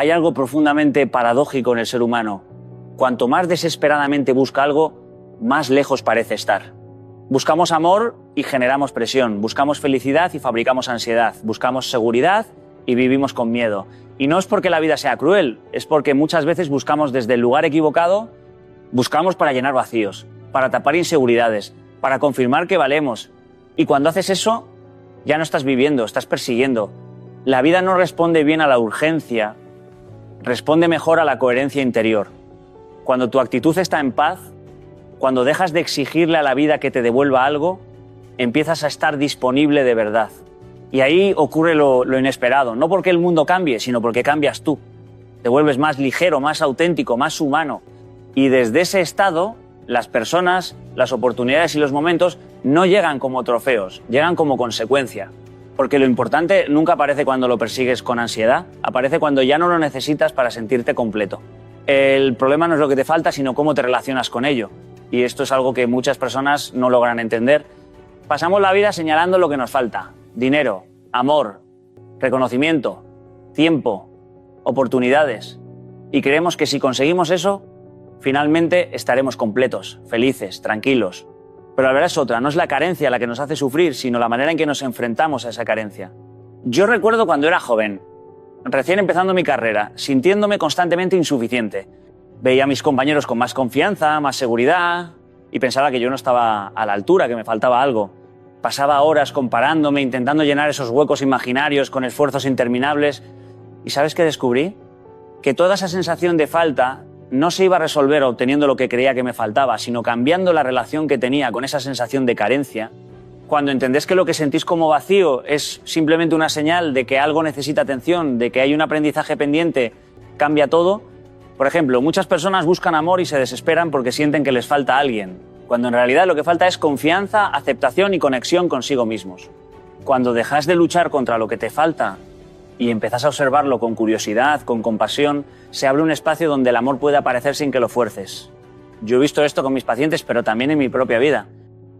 Hay algo profundamente paradójico en el ser humano. Cuanto más desesperadamente busca algo, más lejos parece estar. Buscamos amor y generamos presión. Buscamos felicidad y fabricamos ansiedad. Buscamos seguridad y vivimos con miedo. Y no es porque la vida sea cruel, es porque muchas veces buscamos desde el lugar equivocado, buscamos para llenar vacíos, para tapar inseguridades, para confirmar que valemos. Y cuando haces eso, ya no estás viviendo, estás persiguiendo. La vida no responde bien a la urgencia, responde mejor a la coherencia interior. Cuando tu actitud está en paz, cuando dejas de exigirle a la vida que te devuelva algo, empiezas a estar disponible de verdad. Y ahí ocurre lo inesperado, no porque el mundo cambie, sino porque cambias tú. Te vuelves más ligero, más auténtico, más humano. Y desde ese estado, las personas, las oportunidades y los momentos no llegan como trofeos, llegan como consecuencia. Porque lo importante nunca aparece cuando lo persigues con ansiedad, aparece cuando ya no lo necesitas para sentirte completo. El problema no es lo que te falta, sino cómo te relacionas con ello. Y esto es algo que muchas personas no logran entender. Pasamos la vida señalando lo que nos falta: dinero, amor, reconocimiento, tiempo, oportunidades. Y creemos que si conseguimos eso, finalmente estaremos completos, felices, tranquilos. Pero la verdad es otra, no es la carencia la que nos hace sufrir, sino la manera en que nos enfrentamos a esa carencia. Yo recuerdo cuando era joven, recién empezando mi carrera, sintiéndome constantemente insuficiente. Veía a mis compañeros con más confianza, más seguridad, y pensaba que yo no estaba a la altura, que me faltaba algo. Pasaba horas comparándome, intentando llenar esos huecos imaginarios con esfuerzos interminables. ¿Y sabes qué descubrí? Que toda esa sensación de falta no se iba a resolver obteniendo lo que creía que me faltaba, sino cambiando la relación que tenía con esa sensación de carencia. Cuando entendés que lo que sentís como vacío es simplemente una señal de que algo necesita atención, de que hay un aprendizaje pendiente, cambia todo. Por ejemplo, muchas personas buscan amor y se desesperan porque sienten que les falta alguien, cuando en realidad lo que falta es confianza, aceptación y conexión consigo mismos. Cuando dejas de luchar contra lo que te falta y empezás a observarlo con curiosidad, con compasión, se abre un espacio donde el amor puede aparecer sin que lo fuerces. Yo he visto esto con mis pacientes, pero también en mi propia vida.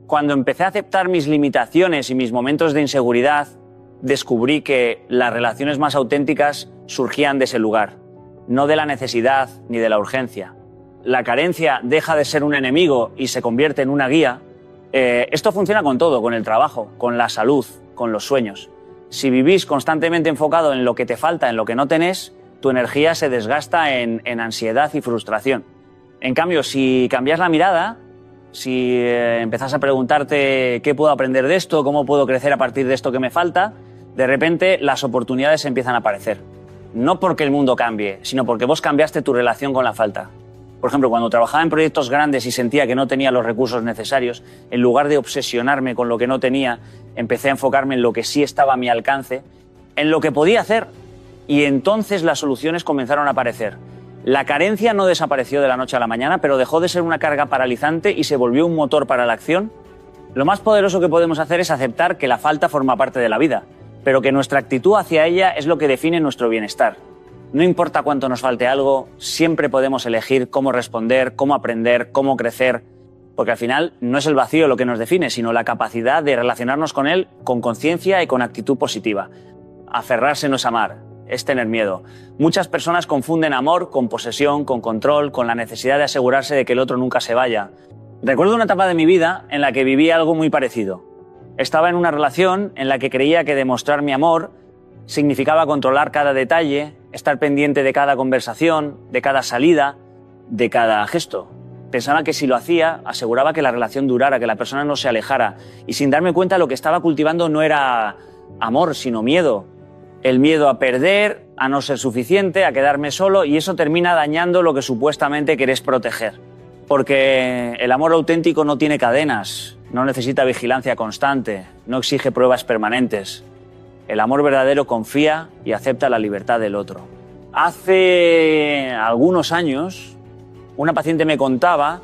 Cuando empecé a aceptar mis limitaciones y mis momentos de inseguridad, descubrí que las relaciones más auténticas surgían de ese lugar, no de la necesidad ni de la urgencia. La carencia deja de ser un enemigo y se convierte en una guía. Esto funciona con todo, con el trabajo, con la salud, con los sueños. Si vivís constantemente enfocado en lo que te falta, en lo que no tenés, tu energía se desgasta en ansiedad y frustración. En cambio, si cambias la mirada, si empezás a preguntarte qué puedo aprender de esto, cómo puedo crecer a partir de esto que me falta, de repente las oportunidades empiezan a aparecer. No porque el mundo cambie, sino porque vos cambiaste tu relación con la falta. Por ejemplo, cuando trabajaba en proyectos grandes y sentía que no tenía los recursos necesarios, en lugar de obsesionarme con lo que no tenía, empecé a enfocarme en lo que sí estaba a mi alcance, en lo que podía hacer. Y entonces las soluciones comenzaron a aparecer. La carencia no desapareció de la noche a la mañana, pero dejó de ser una carga paralizante y se volvió un motor para la acción. Lo más poderoso que podemos hacer es aceptar que la falta forma parte de la vida, pero que nuestra actitud hacia ella es lo que define nuestro bienestar. No importa cuánto nos falte algo, siempre podemos elegir cómo responder, cómo aprender, cómo crecer, porque al final no es el vacío lo que nos define, sino la capacidad de relacionarnos con él con conciencia y con actitud positiva. Aferrarse no es amar, es tener miedo. Muchas personas confunden amor con posesión, con control, con la necesidad de asegurarse de que el otro nunca se vaya. Recuerdo una etapa de mi vida en la que viví algo muy parecido. Estaba en una relación en la que creía que demostrar mi amor significaba controlar cada detalle, estar pendiente de cada conversación, de cada salida, de cada gesto. Pensaba que si lo hacía, aseguraba que la relación durara, que la persona no se alejara. Y sin darme cuenta, lo que estaba cultivando no era amor, sino miedo. El miedo a perder, a no ser suficiente, a quedarme solo, y eso termina dañando lo que supuestamente querés proteger. Porque el amor auténtico no tiene cadenas, no necesita vigilancia constante, no exige pruebas permanentes. El amor verdadero confía y acepta la libertad del otro. Hace algunos años, una paciente me contaba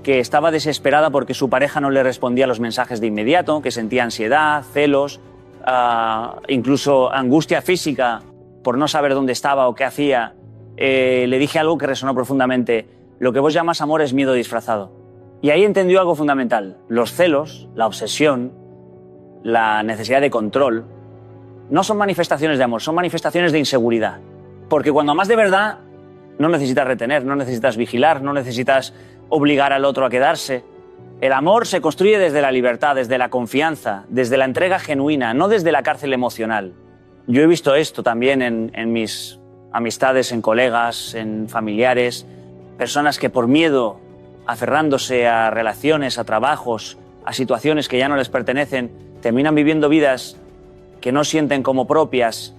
que estaba desesperada porque su pareja no le respondía a los mensajes de inmediato, que sentía ansiedad, celos, incluso angustia física por no saber dónde estaba o qué hacía. Le dije algo que resonó profundamente. Lo que vos llamas amor es miedo disfrazado. Y ahí entendió algo fundamental. Los celos, la obsesión, la necesidad de control, no son manifestaciones de amor, son manifestaciones de inseguridad. Porque cuando amas de verdad, no necesitas retener, no necesitas vigilar, no necesitas obligar al otro a quedarse. El amor se construye desde la libertad, desde la confianza, desde la entrega genuina, no desde la cárcel emocional. Yo he visto esto también en mis amistades, en colegas, en familiares, personas que por miedo, aferrándose a relaciones, a trabajos, a situaciones que ya no les pertenecen, terminan viviendo vidas que no sienten como propias.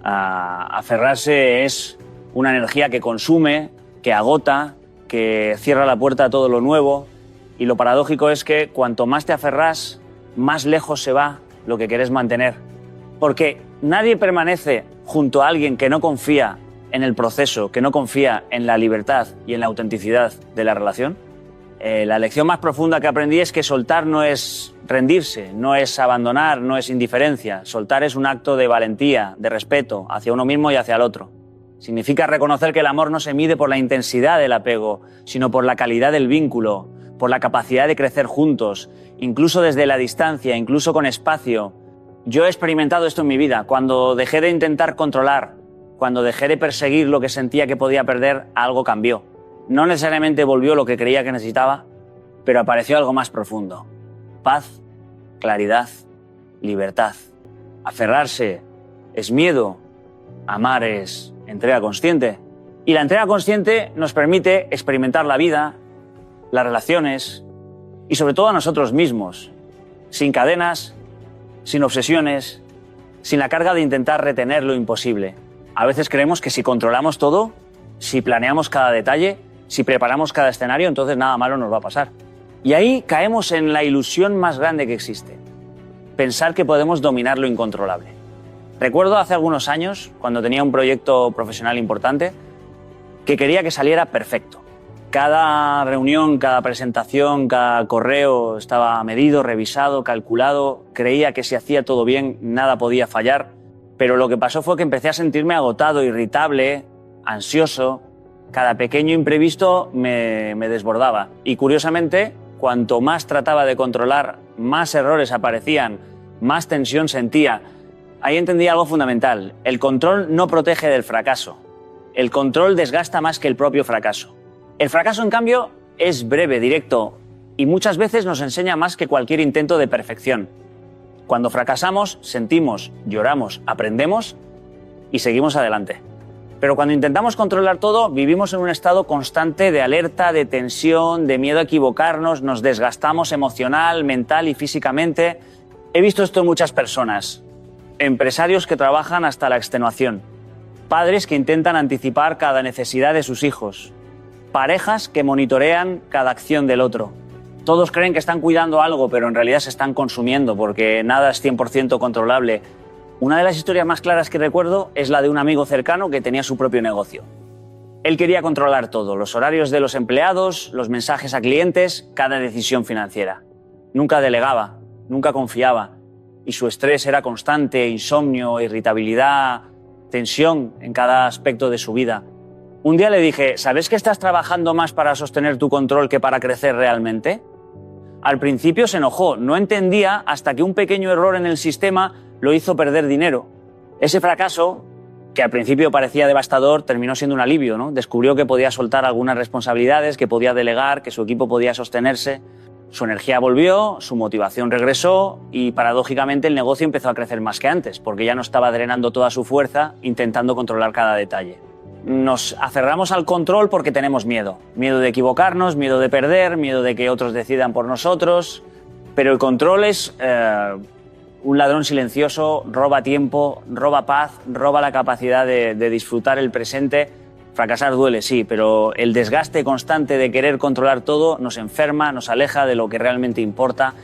Aferrarse es una energía que consume, que agota, que cierra la puerta a todo lo nuevo. Y lo paradójico es que cuanto más te aferras, más lejos se va lo que quieres mantener. Porque nadie permanece junto a alguien que no confía en el proceso, que no confía en la libertad y en la autenticidad de la relación. La lección más profunda que aprendí es que soltar no es rendirse, no es abandonar, no es indiferencia. Soltar es un acto de valentía, de respeto hacia uno mismo y hacia el otro. Significa reconocer que el amor no se mide por la intensidad del apego, sino por la calidad del vínculo, por la capacidad de crecer juntos, incluso desde la distancia, incluso con espacio. Yo he experimentado esto en mi vida. Cuando dejé de intentar controlar, cuando dejé de perseguir lo que sentía que podía perder, algo cambió. No necesariamente volvió lo que creía que necesitaba, pero apareció algo más profundo. Paz, claridad, libertad. Aferrarse es miedo, amar es entrega consciente. Y la entrega consciente nos permite experimentar la vida, las relaciones y sobre todo a nosotros mismos, sin cadenas, sin obsesiones, sin la carga de intentar retener lo imposible. A veces creemos que si controlamos todo, si planeamos cada detalle, si preparamos cada escenario, entonces nada malo nos va a pasar. Y ahí caemos en la ilusión más grande que existe, pensar que podemos dominar lo incontrolable. Recuerdo hace algunos años, cuando tenía un proyecto profesional importante, que quería que saliera perfecto. Cada reunión, cada presentación, cada correo estaba medido, revisado, calculado. Creía que si hacía todo bien, nada podía fallar. Pero lo que pasó fue que empecé a sentirme agotado, irritable, ansioso. Cada pequeño imprevisto me desbordaba. Y curiosamente, cuanto más trataba de controlar, más errores aparecían, más tensión sentía. Ahí entendí algo fundamental. El control no protege del fracaso. El control desgasta más que el propio fracaso. El fracaso, en cambio, es breve, directo y muchas veces nos enseña más que cualquier intento de perfección. Cuando fracasamos, sentimos, lloramos, aprendemos y seguimos adelante. Pero cuando intentamos controlar todo, vivimos en un estado constante de alerta, de tensión, de miedo a equivocarnos, nos desgastamos emocional, mental y físicamente. He visto esto en muchas personas. Empresarios que trabajan hasta la extenuación. Padres que intentan anticipar cada necesidad de sus hijos. Parejas que monitorean cada acción del otro. Todos creen que están cuidando algo, pero en realidad se están consumiendo porque nada es 100% controlable. Una de las historias más claras que recuerdo es la de un amigo cercano que tenía su propio negocio. Él quería controlar todo, los horarios de los empleados, los mensajes a clientes, cada decisión financiera. Nunca delegaba, nunca confiaba y su estrés era constante, insomnio, irritabilidad, tensión en cada aspecto de su vida. Un día le dije, ¿sabes que estás trabajando más para sostener tu control que para crecer realmente? Al principio se enojó, no entendía hasta que un pequeño error en el sistema lo hizo perder dinero. Ese fracaso, que al principio parecía devastador, terminó siendo un alivio, ¿no? Descubrió que podía soltar algunas responsabilidades, que podía delegar, que su equipo podía sostenerse. Su energía volvió, su motivación regresó y paradójicamente el negocio empezó a crecer más que antes, porque ya no estaba drenando toda su fuerza intentando controlar cada detalle. Nos aferramos al control porque tenemos miedo. Miedo de equivocarnos, miedo de perder, miedo de que otros decidan por nosotros. Pero el control es un ladrón silencioso, roba tiempo, roba paz, roba la capacidad de disfrutar el presente. Fracasar duele, sí, pero el desgaste constante de querer controlar todo nos enferma, nos aleja de lo que realmente importa.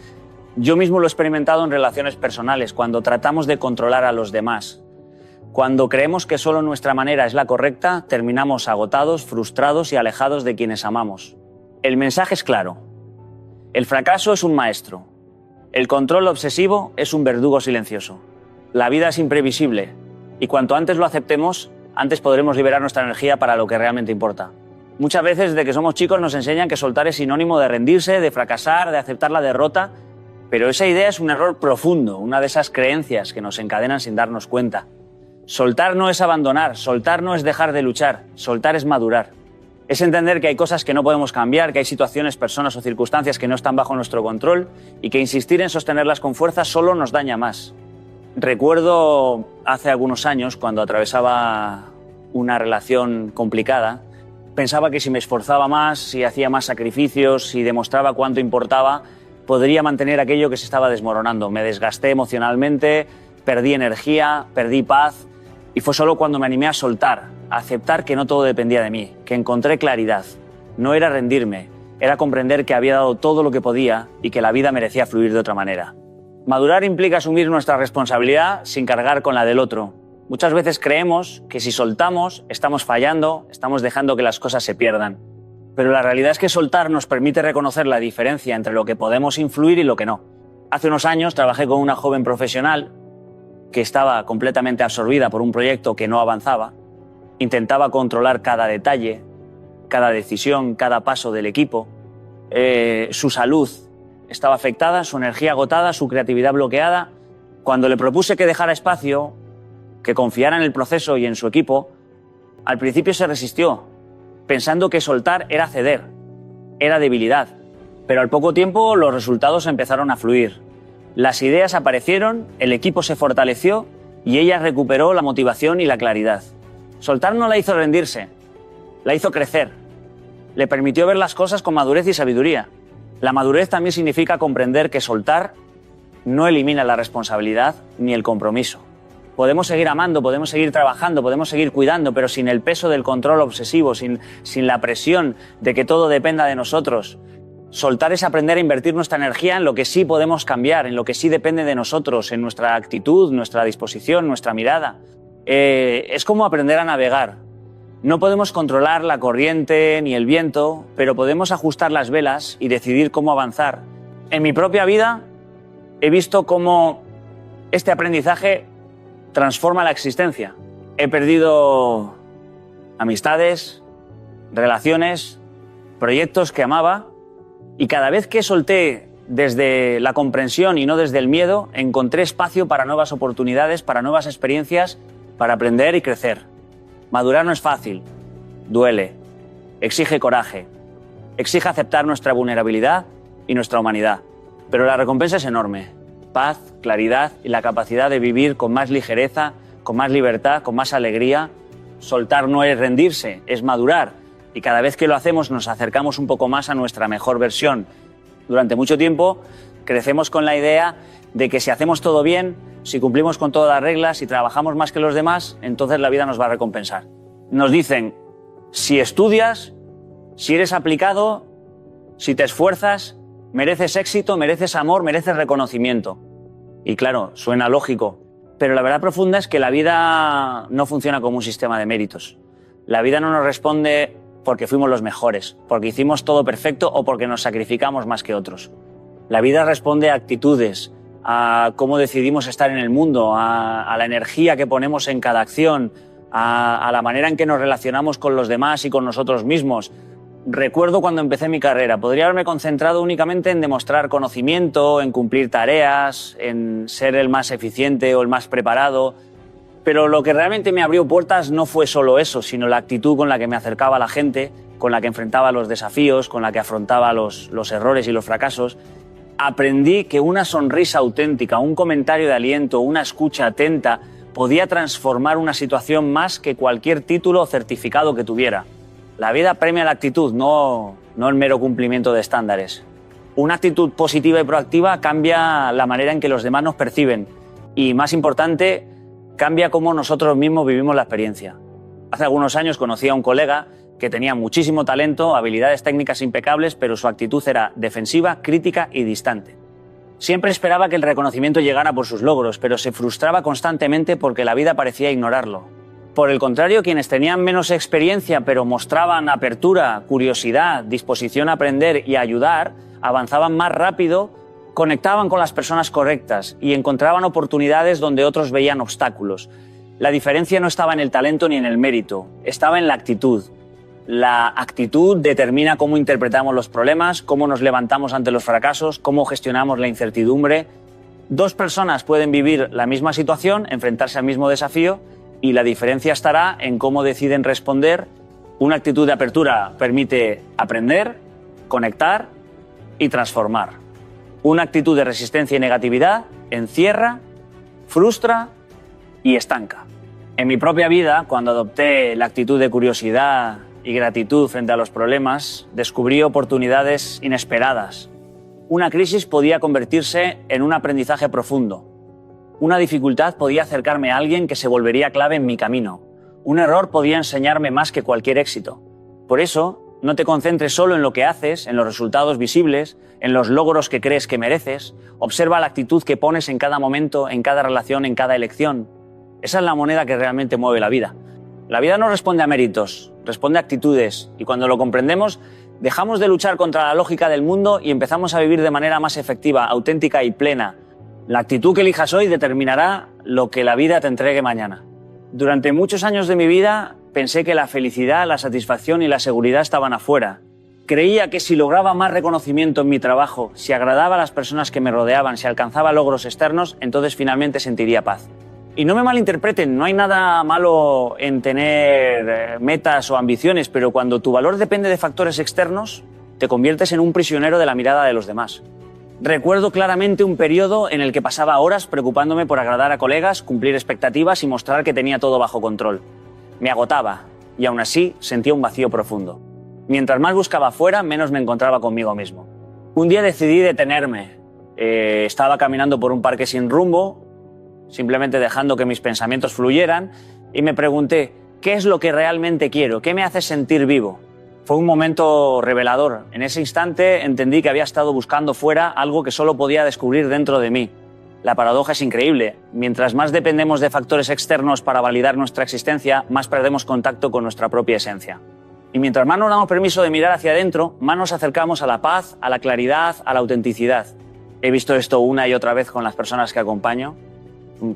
Yo mismo lo he experimentado en relaciones personales, cuando tratamos de controlar a los demás. Cuando creemos que solo nuestra manera es la correcta, terminamos agotados, frustrados y alejados de quienes amamos. El mensaje es claro. El fracaso es un maestro. El control obsesivo es un verdugo silencioso. La vida es imprevisible y cuanto antes lo aceptemos, antes podremos liberar nuestra energía para lo que realmente importa. Muchas veces desde que somos chicos nos enseñan que soltar es sinónimo de rendirse, de fracasar, de aceptar la derrota, pero esa idea es un error profundo, una de esas creencias que nos encadenan sin darnos cuenta. Soltar no es abandonar, soltar no es dejar de luchar, soltar es madurar. Es entender que hay cosas que no podemos cambiar, que hay situaciones, personas o circunstancias que no están bajo nuestro control y que insistir en sostenerlas con fuerza solo nos daña más. Recuerdo hace algunos años, cuando atravesaba una relación complicada, pensaba que si me esforzaba más, si hacía más sacrificios, si demostraba cuánto importaba, podría mantener aquello que se estaba desmoronando. Me desgasté emocionalmente, perdí energía, perdí paz, y fue solo cuando me animé a soltar, a aceptar que no todo dependía de mí, que encontré claridad. No era rendirme, era comprender que había dado todo lo que podía y que la vida merecía fluir de otra manera. Madurar implica asumir nuestra responsabilidad sin cargar con la del otro. Muchas veces creemos que si soltamos, estamos fallando, estamos dejando que las cosas se pierdan. Pero la realidad es que soltar nos permite reconocer la diferencia entre lo que podemos influir y lo que no. Hace unos años trabajé con una joven profesional que estaba completamente absorbida por un proyecto que no avanzaba. Intentaba controlar cada detalle, cada decisión, cada paso del equipo. Su salud estaba afectada, su energía agotada, su creatividad bloqueada. Cuando le propuse que dejara espacio, que confiara en el proceso y en su equipo, al principio se resistió, pensando que soltar era ceder, era debilidad. Pero al poco tiempo los resultados empezaron a fluir. Las ideas aparecieron, el equipo se fortaleció y ella recuperó la motivación y la claridad. Soltar no la hizo rendirse, la hizo crecer. Le permitió ver las cosas con madurez y sabiduría. La madurez también significa comprender que soltar no elimina la responsabilidad ni el compromiso. Podemos seguir amando, podemos seguir trabajando, podemos seguir cuidando, pero sin el peso del control obsesivo, sin la presión de que todo dependa de nosotros. Soltar es aprender a invertir nuestra energía en lo que sí podemos cambiar, en lo que sí depende de nosotros, en nuestra actitud, nuestra disposición, nuestra mirada. Es como aprender a navegar. No podemos controlar la corriente ni el viento, pero podemos ajustar las velas y decidir cómo avanzar. En mi propia vida he visto cómo este aprendizaje transforma la existencia. He perdido amistades, relaciones, proyectos que amaba, y cada vez que solté desde la comprensión y no desde el miedo, encontré espacio para nuevas oportunidades, para nuevas experiencias, para aprender y crecer. Madurar no es fácil, duele, exige coraje, exige aceptar nuestra vulnerabilidad y nuestra humanidad. Pero la recompensa es enorme. Paz, claridad y la capacidad de vivir con más ligereza, con más libertad, con más alegría. Soltar no es rendirse, es madurar. Y cada vez que lo hacemos nos acercamos un poco más a nuestra mejor versión. Durante mucho tiempo crecemos con la idea de que si hacemos todo bien, si cumplimos con todas las reglas, si trabajamos más que los demás, entonces la vida nos va a recompensar. Nos dicen, si estudias, si eres aplicado, si te esfuerzas, mereces éxito, mereces amor, mereces reconocimiento. Y claro, suena lógico, pero la verdad profunda es que la vida no funciona como un sistema de méritos. La vida no nos responde porque fuimos los mejores, porque hicimos todo perfecto o porque nos sacrificamos más que otros. La vida responde a actitudes, a cómo decidimos estar en el mundo, a la energía que ponemos en cada acción, a la manera en que nos relacionamos con los demás y con nosotros mismos. Recuerdo cuando empecé mi carrera, podría haberme concentrado únicamente en demostrar conocimiento, en cumplir tareas, en ser el más eficiente o el más preparado. Pero lo que realmente me abrió puertas no fue solo eso, sino la actitud con la que me acercaba a la gente, con la que enfrentaba los desafíos, con la que afrontaba los errores y los fracasos. Aprendí que una sonrisa auténtica, un comentario de aliento, una escucha atenta podía transformar una situación más que cualquier título o certificado que tuviera. La vida premia la actitud, no el mero cumplimiento de estándares. Una actitud positiva y proactiva cambia la manera en que los demás nos perciben y, más importante, cambia cómo nosotros mismos vivimos la experiencia. Hace algunos años conocí a un colega que tenía muchísimo talento, habilidades técnicas impecables, pero su actitud era defensiva, crítica y distante. Siempre esperaba que el reconocimiento llegara por sus logros, pero se frustraba constantemente porque la vida parecía ignorarlo. Por el contrario, quienes tenían menos experiencia pero mostraban apertura, curiosidad, disposición a aprender y a ayudar, avanzaban más rápido, conectaban con las personas correctas y encontraban oportunidades donde otros veían obstáculos. La diferencia no estaba en el talento ni en el mérito, estaba en la actitud. La actitud determina cómo interpretamos los problemas, cómo nos levantamos ante los fracasos, cómo gestionamos la incertidumbre. Dos personas pueden vivir la misma situación, enfrentarse al mismo desafío, y la diferencia estará en cómo deciden responder. Una actitud de apertura permite aprender, conectar y transformar. Una actitud de resistencia y negatividad encierra, frustra y estanca. En mi propia vida, cuando adopté la actitud de curiosidad y gratitud frente a los problemas, descubrí oportunidades inesperadas. Una crisis podía convertirse en un aprendizaje profundo. Una dificultad podía acercarme a alguien que se volvería clave en mi camino. Un error podía enseñarme más que cualquier éxito. Por eso, no te concentres solo en lo que haces, en los resultados visibles, en los logros que crees que mereces. Observa la actitud que pones en cada momento, en cada relación, en cada elección. Esa es la moneda que realmente mueve la vida. La vida no responde a méritos, responde a actitudes. Y cuando lo comprendemos, dejamos de luchar contra la lógica del mundo y empezamos a vivir de manera más efectiva, auténtica y plena. La actitud que elijas hoy determinará lo que la vida te entregue mañana. Durante muchos años de mi vida pensé que la felicidad, la satisfacción y la seguridad estaban afuera. Creía que si lograba más reconocimiento en mi trabajo, si agradaba a las personas que me rodeaban, si alcanzaba logros externos, entonces finalmente sentiría paz. Y no me malinterpreten, no hay nada malo en tener metas o ambiciones, pero cuando tu valor depende de factores externos, te conviertes en un prisionero de la mirada de los demás. Recuerdo claramente un periodo en el que pasaba horas preocupándome por agradar a colegas, cumplir expectativas y mostrar que tenía todo bajo control. Me agotaba y aún así sentía un vacío profundo. Mientras más buscaba afuera, menos me encontraba conmigo mismo. Un día decidí detenerme. Estaba caminando por un parque sin rumbo, simplemente dejando que mis pensamientos fluyeran, y me pregunté, ¿qué es lo que realmente quiero? ¿Qué me hace sentir vivo? Fue un momento revelador. En ese instante entendí que había estado buscando fuera algo que solo podía descubrir dentro de mí. La paradoja es increíble. Mientras más dependemos de factores externos para validar nuestra existencia, más perdemos contacto con nuestra propia esencia. Y mientras más nos damos permiso de mirar hacia adentro, más nos acercamos a la paz, a la claridad, a la autenticidad. He visto esto una y otra vez con las personas que acompaño.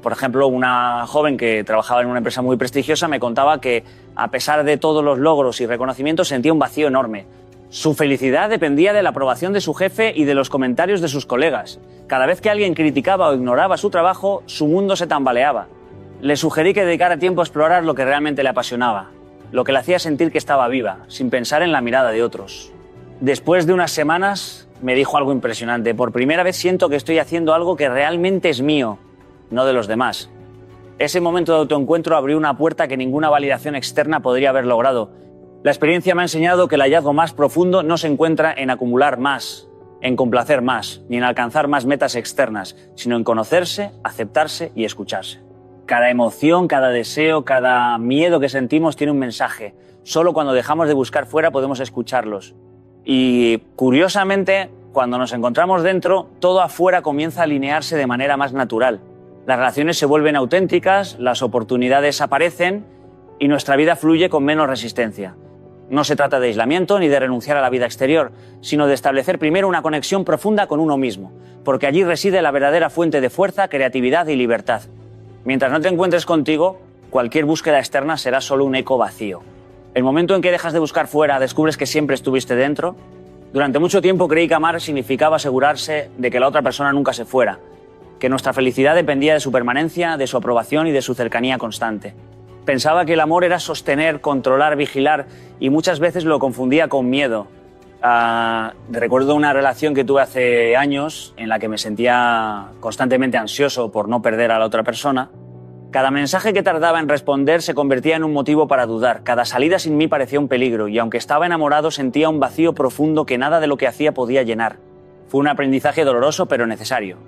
Por ejemplo, una joven que trabajaba en una empresa muy prestigiosa me contaba que, a pesar de todos los logros y reconocimientos, sentía un vacío enorme. Su felicidad dependía de la aprobación de su jefe y de los comentarios de sus colegas. Cada vez que alguien criticaba o ignoraba su trabajo, su mundo se tambaleaba. Le sugerí que dedicara tiempo a explorar lo que realmente le apasionaba, lo que le hacía sentir que estaba viva, sin pensar en la mirada de otros. Después de unas semanas, me dijo algo impresionante. Por primera vez siento que estoy haciendo algo que realmente es mío, no de los demás. Ese momento de autoencuentro abrió una puerta que ninguna validación externa podría haber logrado. La experiencia me ha enseñado que el hallazgo más profundo no se encuentra en acumular más, en complacer más, ni en alcanzar más metas externas, sino en conocerse, aceptarse y escucharse. Cada emoción, cada deseo, cada miedo que sentimos tiene un mensaje. Solo cuando dejamos de buscar fuera podemos escucharlos. Y, curiosamente, cuando nos encontramos dentro, todo afuera comienza a alinearse de manera más natural. Las relaciones se vuelven auténticas, las oportunidades aparecen y nuestra vida fluye con menos resistencia. No se trata de aislamiento ni de renunciar a la vida exterior, sino de establecer primero una conexión profunda con uno mismo, porque allí reside la verdadera fuente de fuerza, creatividad y libertad. Mientras no te encuentres contigo, cualquier búsqueda externa será solo un eco vacío. El momento en que dejas de buscar fuera, descubres que siempre estuviste dentro. Durante mucho tiempo creí que amar significaba asegurarse de que la otra persona nunca se fuera, que nuestra felicidad dependía de su permanencia, de su aprobación y de su cercanía constante. Pensaba que el amor era sostener, controlar, vigilar, y muchas veces lo confundía con miedo. Recuerdo una relación que tuve hace años en la que me sentía constantemente ansioso por no perder a la otra persona. Cada mensaje que tardaba en responder se convertía en un motivo para dudar. Cada salida sin mí parecía un peligro, y aunque estaba enamorado sentía un vacío profundo que nada de lo que hacía podía llenar. Fue un aprendizaje doloroso pero necesario.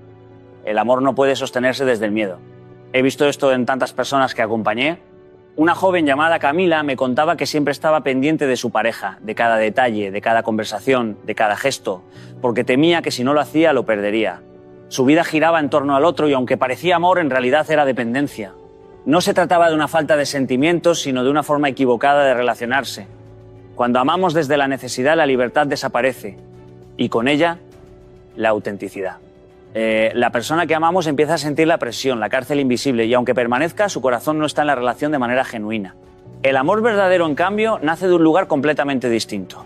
El amor no puede sostenerse desde el miedo. He visto esto en tantas personas que acompañé. Una joven llamada Camila me contaba que siempre estaba pendiente de su pareja, de cada detalle, de cada conversación, de cada gesto, porque temía que si no lo hacía lo perdería. Su vida giraba en torno al otro y aunque parecía amor, en realidad era dependencia. No se trataba de una falta de sentimientos, sino de una forma equivocada de relacionarse. Cuando amamos desde la necesidad, la libertad desaparece y con ella la autenticidad. La persona que amamos empieza a sentir la presión, la cárcel invisible, y aunque permanezca, su corazón no está en la relación de manera genuina. El amor verdadero, en cambio, nace de un lugar completamente distinto.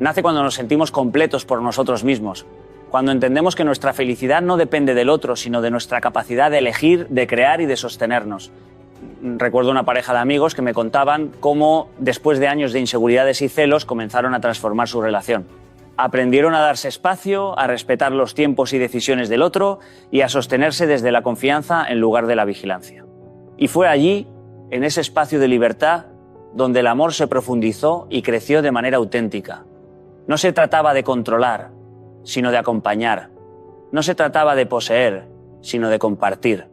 Nace cuando nos sentimos completos por nosotros mismos, cuando entendemos que nuestra felicidad no depende del otro, sino de nuestra capacidad de elegir, de crear y de sostenernos. recuerdo una pareja de amigos que me contaban cómo, después de años de inseguridades y celos, comenzaron a transformar su relación. Aprendieron a darse espacio, a respetar los tiempos y decisiones del otro y a sostenerse desde la confianza en lugar de la vigilancia. Y fue allí, en ese espacio de libertad, donde el amor se profundizó y creció de manera auténtica. No se trataba de controlar, sino de acompañar. No se trataba de poseer, sino de compartir.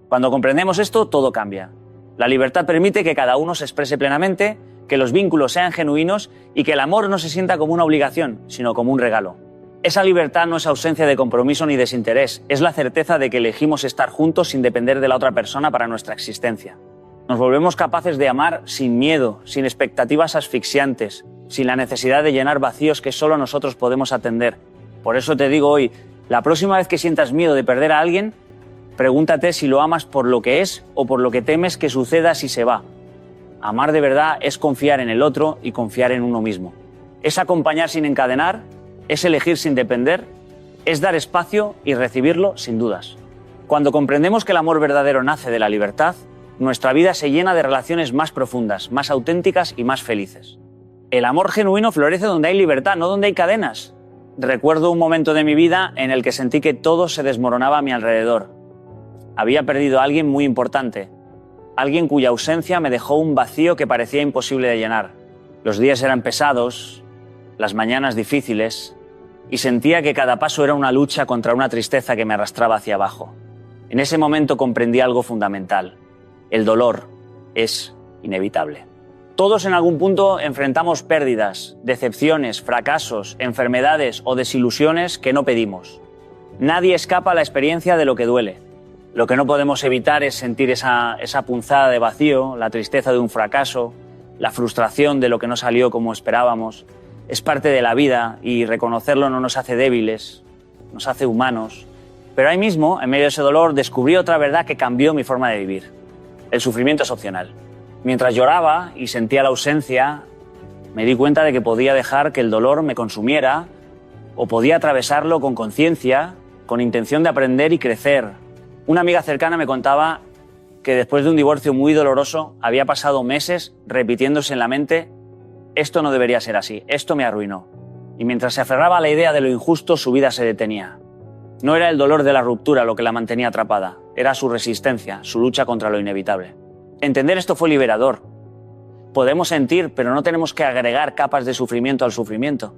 Cuando comprendemos esto, todo cambia. La libertad permite que cada uno se exprese plenamente, que los vínculos sean genuinos y que el amor no se sienta como una obligación, sino como un regalo. Esa libertad no es ausencia de compromiso ni desinterés, es la certeza de que elegimos estar juntos sin depender de la otra persona para nuestra existencia. Nos volvemos capaces de amar sin miedo, sin expectativas asfixiantes, sin la necesidad de llenar vacíos que solo nosotros podemos atender. Por eso te digo hoy, la próxima vez que sientas miedo de perder a alguien, pregúntate si lo amas por lo que es o por lo que temes que suceda si se va. Amar de verdad es confiar en el otro y confiar en uno mismo. Es acompañar sin encadenar, es elegir sin depender, es dar espacio y recibirlo sin dudas. Cuando comprendemos que el amor verdadero nace de la libertad, nuestra vida se llena de relaciones más profundas, más auténticas y más felices. El amor genuino florece donde hay libertad, no donde hay cadenas. Recuerdo un momento de mi vida en el que sentí que todo se desmoronaba a mi alrededor. Había perdido a alguien muy importante, alguien cuya ausencia me dejó un vacío que parecía imposible de llenar. Los días eran pesados, las mañanas difíciles, y sentía que cada paso era una lucha contra una tristeza que me arrastraba hacia abajo. En ese momento comprendí algo fundamental. El dolor es inevitable. Todos en algún punto enfrentamos pérdidas, decepciones, fracasos, enfermedades o desilusiones que no pedimos. Nadie escapa a la experiencia de lo que duele. Lo que no podemos evitar es sentir esa punzada de vacío, la tristeza de un fracaso, la frustración de lo que no salió como esperábamos. Es parte de la vida y reconocerlo no nos hace débiles, nos hace humanos. Pero ahí mismo, en medio de ese dolor, descubrí otra verdad que cambió mi forma de vivir. El sufrimiento es opcional. Mientras lloraba y sentía la ausencia, me di cuenta de que podía dejar que el dolor me consumiera o podía atravesarlo con conciencia, con intención de aprender y crecer. Una amiga cercana me contaba que después de un divorcio muy doloroso había pasado meses repitiéndose en la mente: esto no debería ser así, esto me arruinó. Y mientras se aferraba a la idea de lo injusto, su vida se detenía. No era el dolor de la ruptura lo que la mantenía atrapada, era su resistencia, su lucha contra lo inevitable. Entender esto fue liberador. Podemos sentir, pero no tenemos que agregar capas de sufrimiento al sufrimiento.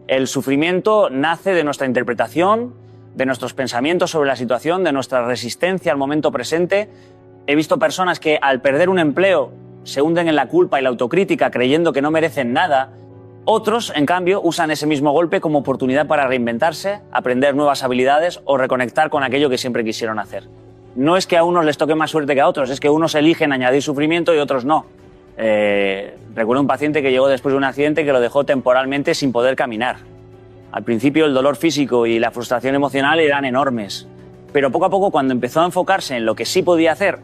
El sufrimiento nace de nuestra interpretación, de nuestros pensamientos sobre la situación, de nuestra resistencia al momento presente. He visto personas que al perder un empleo se hunden en la culpa y la autocrítica creyendo que no merecen nada. Otros, en cambio, usan ese mismo golpe como oportunidad para reinventarse, aprender nuevas habilidades o reconectar con aquello que siempre quisieron hacer. No es que a unos les toque más suerte que a otros, es que unos eligen añadir sufrimiento y otros no. Recuerdo un paciente que llegó después de un accidente que lo dejó temporalmente sin poder caminar. Al principio el dolor físico y la frustración emocional eran enormes, pero poco a poco, cuando empezó a enfocarse en lo que sí podía hacer,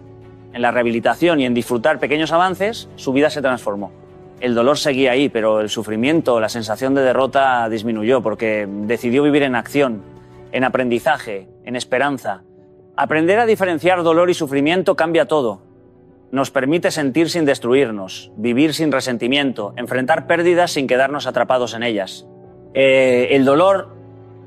en la rehabilitación y en disfrutar pequeños avances, su vida se transformó. El dolor seguía ahí, pero el sufrimiento, la sensación de derrota disminuyó porque decidió vivir en acción, en aprendizaje, en esperanza. Aprender a diferenciar dolor y sufrimiento cambia todo. Nos permite sentir sin destruirnos, vivir sin resentimiento, enfrentar pérdidas sin quedarnos atrapados en ellas. El dolor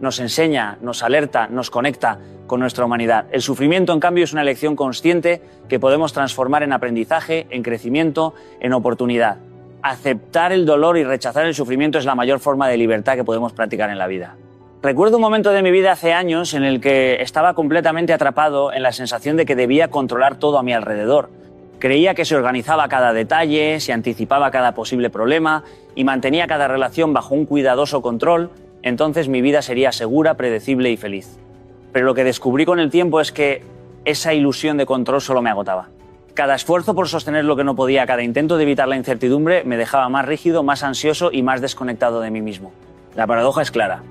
nos enseña, nos alerta, nos conecta con nuestra humanidad. El sufrimiento, en cambio, es una elección consciente que podemos transformar en aprendizaje, en crecimiento, en oportunidad. Aceptar el dolor y rechazar el sufrimiento es la mayor forma de libertad que podemos practicar en la vida. Recuerdo un momento de mi vida hace años en el que estaba completamente atrapado en la sensación de que debía controlar todo a mi alrededor. Creía que se organizaba cada detalle, se anticipaba cada posible problema y mantenía cada relación bajo un cuidadoso control. Entonces mi vida sería segura, predecible y feliz. Pero lo que descubrí con el tiempo es que esa ilusión de control solo me agotaba. Cada esfuerzo por sostener lo que no podía, cada intento de evitar la incertidumbre me dejaba más rígido, más ansioso y más desconectado de mí mismo. La paradoja es clara.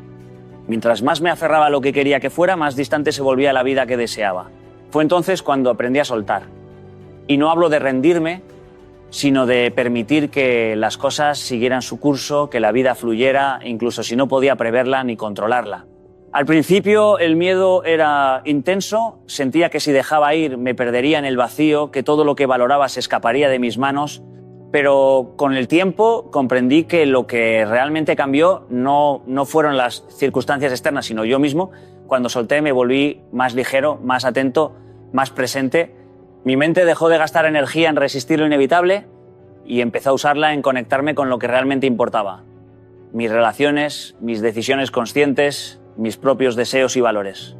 Mientras más me aferraba a lo que quería que fuera, más distante se volvía la vida que deseaba. Fue entonces cuando aprendí a soltar. Y no hablo de rendirme, sino de permitir que las cosas siguieran su curso, que la vida fluyera, incluso si no podía preverla ni controlarla. Al principio el miedo era intenso, sentía que si dejaba ir me perdería en el vacío, que todo lo que valoraba se escaparía de mis manos, pero con el tiempo comprendí que lo que realmente cambió no fueron las circunstancias externas, sino yo mismo. Cuando solté me volví más ligero, más atento, más presente. Mi mente dejó de gastar energía en resistir lo inevitable y empezó a usarla en conectarme con lo que realmente importaba. Mis relaciones, mis decisiones conscientes, mis propios deseos y valores.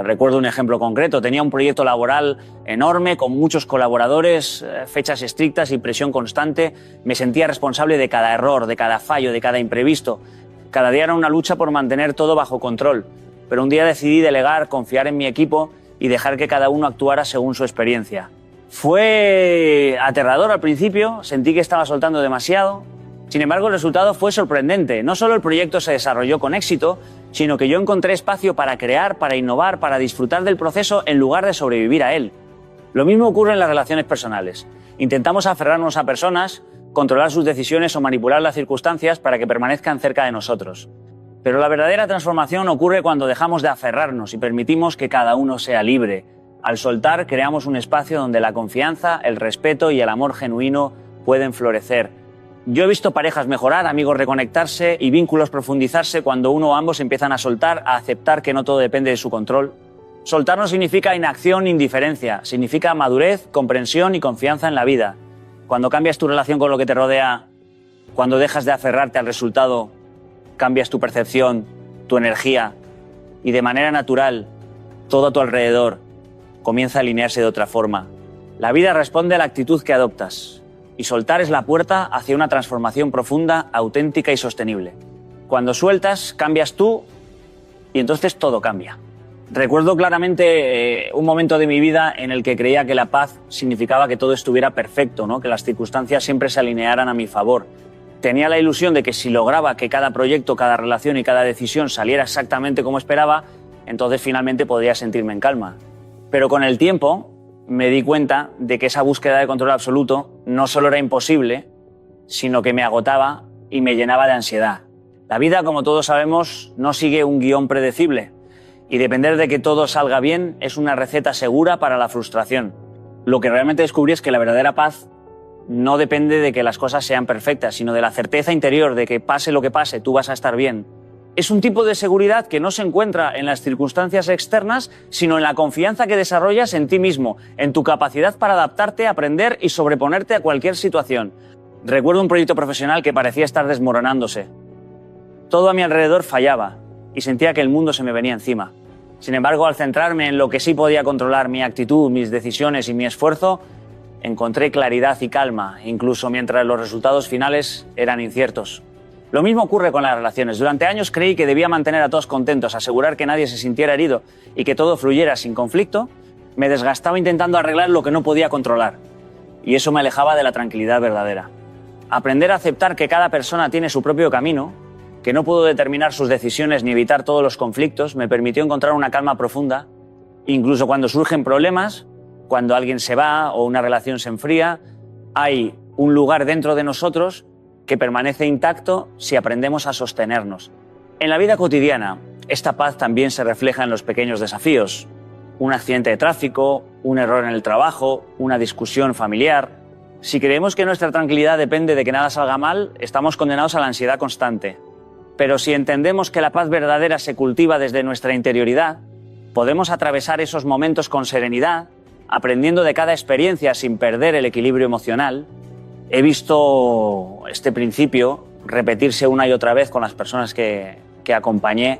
Recuerdo un ejemplo concreto. Tenía un proyecto laboral enorme, con muchos colaboradores, fechas estrictas y presión constante. Me sentía responsable de cada error, de cada fallo, de cada imprevisto. Cada día era una lucha por mantener todo bajo control. Pero un día decidí delegar, confiar en mi equipo y dejar que cada uno actuara según su experiencia. Fue aterrador al principio, sentí que estaba soltando demasiado. Sin embargo, el resultado fue sorprendente. No solo el proyecto se desarrolló con éxito, sino que yo encontré espacio para crear, para innovar, para disfrutar del proceso en lugar de sobrevivir a él. Lo mismo ocurre en las relaciones personales. Intentamos aferrarnos a personas, controlar sus decisiones o manipular las circunstancias para que permanezcan cerca de nosotros. Pero la verdadera transformación ocurre cuando dejamos de aferrarnos y permitimos que cada uno sea libre. Al soltar, creamos un espacio donde la confianza, el respeto y el amor genuino pueden florecer. Yo he visto parejas mejorar, amigos reconectarse y vínculos profundizarse cuando uno o ambos empiezan a soltar, a aceptar que no todo depende de su control. Soltar no significa inacción ni indiferencia, significa madurez, comprensión y confianza en la vida. Cuando cambias tu relación con lo que te rodea, cuando dejas de aferrarte al resultado, cambias tu percepción, tu energía y de manera natural todo a tu alrededor comienza a alinearse de otra forma. La vida responde a la actitud que adoptas y soltar es la puerta hacia una transformación profunda, auténtica y sostenible. Cuando sueltas, cambias tú y entonces todo cambia. Recuerdo claramente un momento de mi vida en el que creía que la paz significaba que todo estuviera perfecto, ¿no? Que las circunstancias siempre se alinearan a mi favor. Tenía la ilusión de que si lograba que cada proyecto, cada relación y cada decisión saliera exactamente como esperaba, entonces finalmente podría sentirme en calma. Pero con el tiempo me di cuenta de que esa búsqueda de control absoluto no solo era imposible, sino que me agotaba y me llenaba de ansiedad. La vida, como todos sabemos, no sigue un guión predecible y depender de que todo salga bien es una receta segura para la frustración. Lo que realmente descubrí es que la verdadera paz no depende de que las cosas sean perfectas, sino de la certeza interior de que pase lo que pase, tú vas a estar bien. Es un tipo de seguridad que no se encuentra en las circunstancias externas, sino en la confianza que desarrollas en ti mismo, en tu capacidad para adaptarte, aprender y sobreponerte a cualquier situación. Recuerdo un proyecto profesional que parecía estar desmoronándose. Todo a mi alrededor fallaba y sentía que el mundo se me venía encima. Sin embargo, al centrarme en lo que sí podía controlar, mi actitud, mis decisiones y mi esfuerzo, encontré claridad y calma, incluso mientras los resultados finales eran inciertos. Lo mismo ocurre con las relaciones. Durante años creí que debía mantener a todos contentos, asegurar que nadie se sintiera herido y que todo fluyera sin conflicto. Me desgastaba intentando arreglar lo que no podía controlar y eso me alejaba de la tranquilidad verdadera. Aprender a aceptar que cada persona tiene su propio camino, que no puedo determinar sus decisiones ni evitar todos los conflictos, me permitió encontrar una calma profunda. Incluso cuando surgen problemas, cuando alguien se va o una relación se enfría, hay un lugar dentro de nosotros que permanece intacto si aprendemos a sostenernos. En la vida cotidiana, esta paz también se refleja en los pequeños desafíos. Un accidente de tráfico, un error en el trabajo, una discusión familiar. Si creemos que nuestra tranquilidad depende de que nada salga mal, estamos condenados a la ansiedad constante. Pero si entendemos que la paz verdadera se cultiva desde nuestra interioridad, podemos atravesar esos momentos con serenidad, aprendiendo de cada experiencia sin perder el equilibrio emocional. He visto este principio repetirse una y otra vez con las personas que acompañé.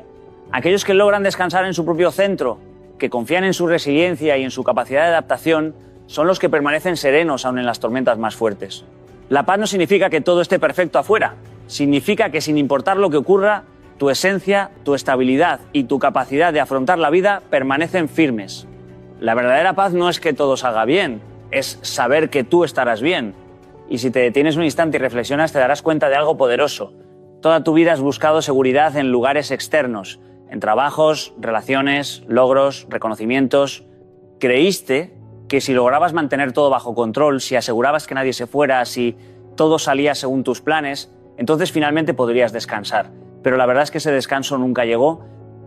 Aquellos que logran descansar en su propio centro, que confían en su resiliencia y en su capacidad de adaptación, son los que permanecen serenos aun en las tormentas más fuertes. La paz no significa que todo esté perfecto afuera. Significa que sin importar lo que ocurra, tu esencia, tu estabilidad y tu capacidad de afrontar la vida permanecen firmes. La verdadera paz no es que todo salga bien, es saber que tú estarás bien. Y si te detienes un instante y reflexionas, te darás cuenta de algo poderoso. Toda tu vida has buscado seguridad en lugares externos, en trabajos, relaciones, logros, reconocimientos. Creíste que si lograbas mantener todo bajo control, si asegurabas que nadie se fuera, si todo salía según tus planes, entonces finalmente podrías descansar. Pero la verdad es que ese descanso nunca llegó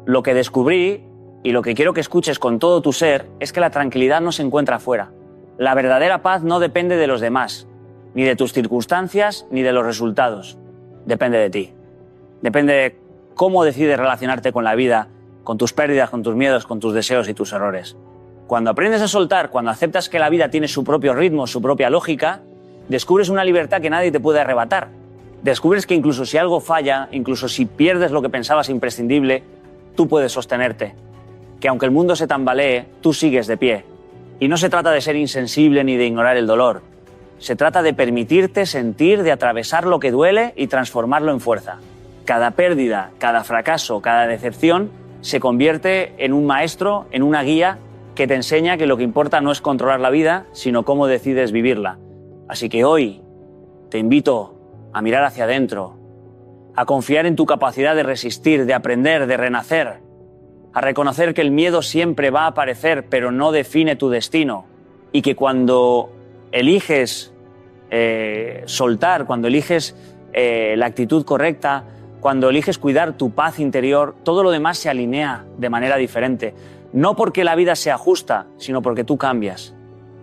Lo que descubrí, y lo que quiero que escuches con todo tu ser, es que la tranquilidad no se encuentra afuera. La verdadera paz no depende de los demás, ni de tus circunstancias, ni de los resultados. Depende de ti. Depende de cómo decides relacionarte con la vida, con tus pérdidas, con tus miedos, con tus deseos y tus errores. Cuando aprendes a soltar, cuando aceptas que la vida tiene su propio ritmo, su propia lógica, descubres una libertad que nadie te puede arrebatar. Descubres que incluso si algo falla, incluso si pierdes lo que pensabas imprescindible, tú puedes sostenerte. Que aunque el mundo se tambalee, tú sigues de pie. Y no se trata de ser insensible ni de ignorar el dolor. Se trata de permitirte sentir, de atravesar lo que duele y transformarlo en fuerza. Cada pérdida, cada fracaso, cada decepción se convierte en un maestro, en una guía que te enseña que lo que importa no es controlar la vida, sino cómo decides vivirla. Así que hoy te invito a mirar hacia adentro, a confiar en tu capacidad de resistir, de aprender, de renacer, a reconocer que el miedo siempre va a aparecer, pero no define tu destino, y que cuando eliges soltar, cuando eliges la actitud correcta, cuando eliges cuidar tu paz interior, todo lo demás se alinea de manera diferente. No porque la vida sea justa, sino porque tú cambias.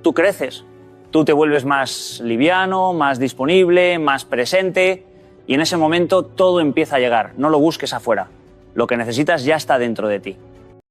Tú creces, tú te vuelves más liviano, más disponible, más presente, y en ese momento todo empieza a llegar. No lo busques afuera. Lo que necesitas ya está dentro de ti.